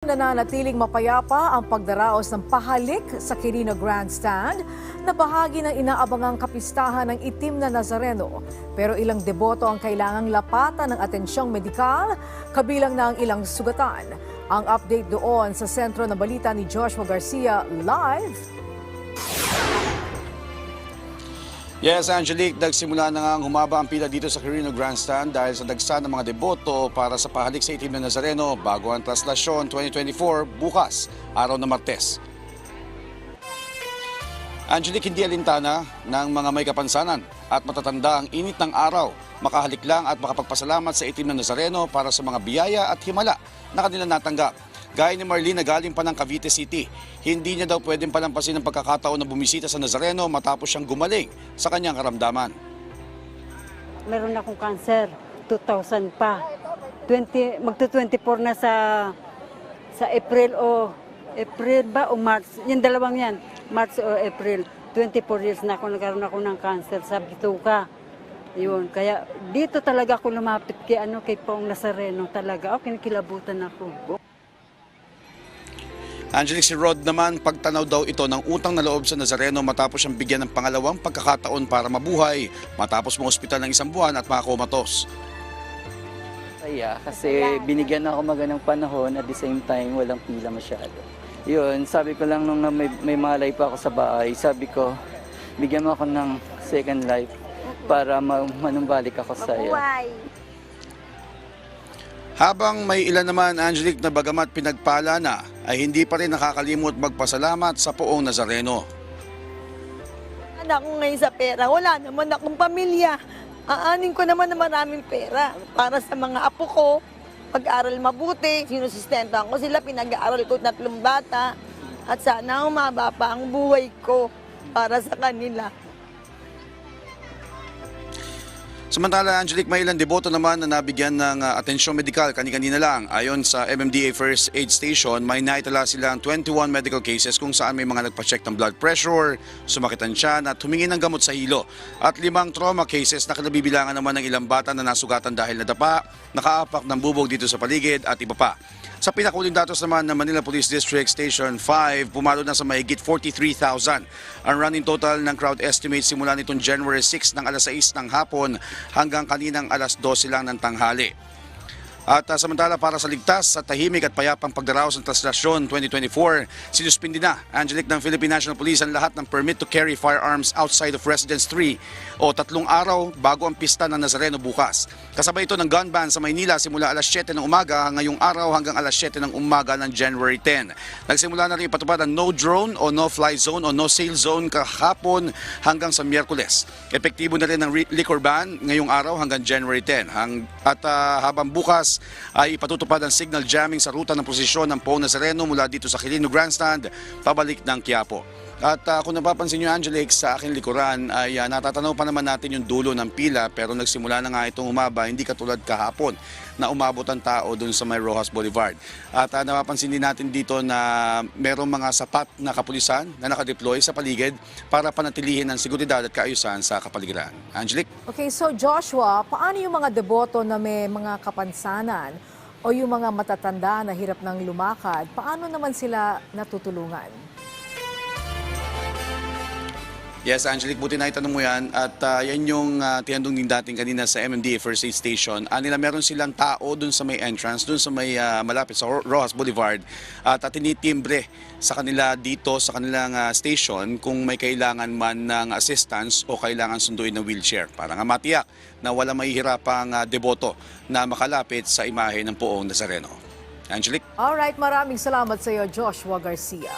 Nananatiling mapayapa ang pagdaraos ng pahalik sa Quirino Grandstand na bahagi ng inaabangang kapistahan ng itim na Nazareno. Pero ilang deboto ang kailangang lapatan ng atensyong medikal, kabilang na ang ilang sugatan. Ang update doon sa sentro ng balita ni Joshua Garcia live. Yes, Angelique, nagsimula na nga humaba ang pila dito sa Quirino Grandstand dahil sa dagsa ng mga deboto para sa pahalik sa itim na Nazareno bago ang Traslasyon 2024 bukas, araw na Martes. Angelique, hindi alintana ng mga may kapansanan at matatanda ang init ng araw, makahalik lang at makapagpasalamat sa itim na Nazareno para sa mga biyaya at himala na kanila natanggap. Gaya ni Marlene na galing pa ng Cavite City, hindi niya daw pwedeng palampasin ang pagkakataon na bumisita sa Nazareno matapos siyang gumaling sa kanyang karamdaman. Meron akong cancer, 2000 pa. Magto-24 na sa April ba o March. Yung dalawang yan, March o April. 24 years na ako, nagkaroon ako ng cancer sa bituka. Yun, kaya dito talaga ako lumapit kay Poong Nazareno talaga. Kinikilabutan ako. Angelique, si Rod naman, pagtanaw daw ito ng utang na loob sa Nazareno matapos siyang bigyan ng pangalawang pagkakataon para mabuhay matapos ma-ospital ng 1 buwan at makakomatos. Kaya kasi binigyan ako magandang panahon at the same time walang pila masyado. Yun, sabi ko lang nung may malay pa ako sa bahay, sabi ko bigyan mo ako ng second life para manumbalik ako sa iyo. Habang may ilan naman, Angelique, na bagamat pinagpala na, ay hindi pa rin nakakalimot magpasalamat sa Poong Nazareno. Anak ko ngayon sa pera, wala naman akong pamilya. Aanin ko naman na maraming pera para sa mga apo ko, pag-aral mabuti. Sinusistentan ko sila, pinag-aaral ko 3 bata. At sana humaba pa ang buhay ko para sa kanila. Samantala, Angelique, may ilang deboto naman na nabigyan ng atensyong medikal kani-kanina lang. Ayon sa MMDA First Aid Station, may naitala silang 21 medical cases kung saan may mga nagpa-check ng blood pressure, sumakit ang tiyan at humingi ng gamot sa hilo. At 5 trauma cases na kinabibilangan naman ng ilang bata na nasugatan dahil nadapa, nakaapak ng bubog dito sa paligid at iba pa. Sa pinakuling datos naman ng Manila Police District Station 5, pumalo na sa mahigit 43,000 ang running total ng crowd estimate simula nitong January 6 ng alas 6 ng hapon hanggang kaninang alas 12 lang ng tanghali. At samantala para sa ligtas sa tahimik at payapang pagdaraos ng Traslasyon 2024, sinuspindi na, Angelique, ng Philippine National Police ang lahat ng permit to carry firearms outside of Residence 3 o 3 araw bago ang pista ng Nazareno bukas. Kasabay ito ng gun ban sa Maynila simula alas 7 ng umaga ngayong araw hanggang alas 7 ng umaga ng January 10. Nagsimula na rin ipatupad ang no drone o no fly zone o no sail zone kahapon hanggang sa Miyerkules. Epektibo na rin ang liquor ban ngayong araw hanggang January 10. At habang bukas ay ipatutupad ang signal jamming sa ruta ng prosesyon ng Poong Nazareno mula dito sa Quirino Grandstand pabalik ng Quiapo. At kung napapansin nyo, Angelique, sa aking likuran ay natatanaw pa naman natin yung dulo ng pila pero nagsimula na nga itong umaba, hindi katulad kahapon na umabot ang tao dun sa may Rojas Boulevard. At napapansin din natin dito na merong mga sapat na kapulisan na nakadeploy sa paligid para panatilihin ang seguridad at kaayusan sa kapaligiran. Angelique? Okay, so Joshua, paano yung mga deboto na may mga kapansanan o yung mga matatanda na hirap ng lumakad, paano naman sila natutulungan? Yes, Angelique, buti na itanong mo yan. At yan yung tinandong din dating kanina sa MMDA First Aid Station. Meron silang tao dun sa may entrance, dun sa may malapit sa Rojas Boulevard. At tinitimbre sa kanila dito sa kanilang station kung may kailangan man ng assistance o kailangan sunduin ng wheelchair. Para nga matiyak na wala mahihirapang deboto na makalapit sa imahe ng Poong Nazareno. Angelique? Alright, maraming salamat sa iyo, Joshua Garcia.